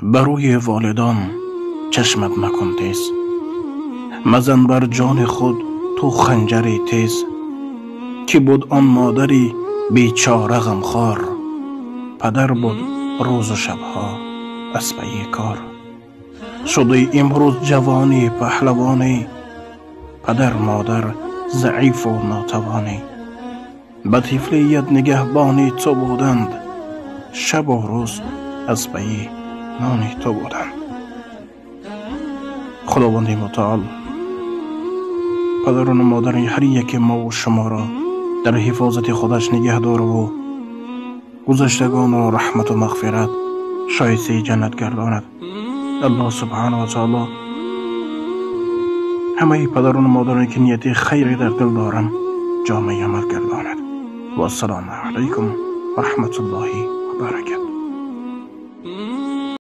بر روی والدان چشمت مکن تیز، مزن بر جان خود تو خنجری تیز. کی بود آن مادری بیچاره غمخوار، پدر بود روز و شبها اسبه کار. شده امروز جوانی پهلوانی، پدر مادر ضعیف و ناتوانی. به طفلیت نگهبانی تو بودند، شب و روز اسبه نانی تو بودند. خداوند متعال پدران و مادران هر یک ما و شما را در حفاظت خودش نگه داره و گذشتگان را رحمت و مغفرت شایسته جنت گرداند. الله سبحانه و تعالی همه پدران و مادرانی که نیت خیری در دل دارند جامعه عمل گرداند. و السلام علیکم و رحمت الله و برکاته.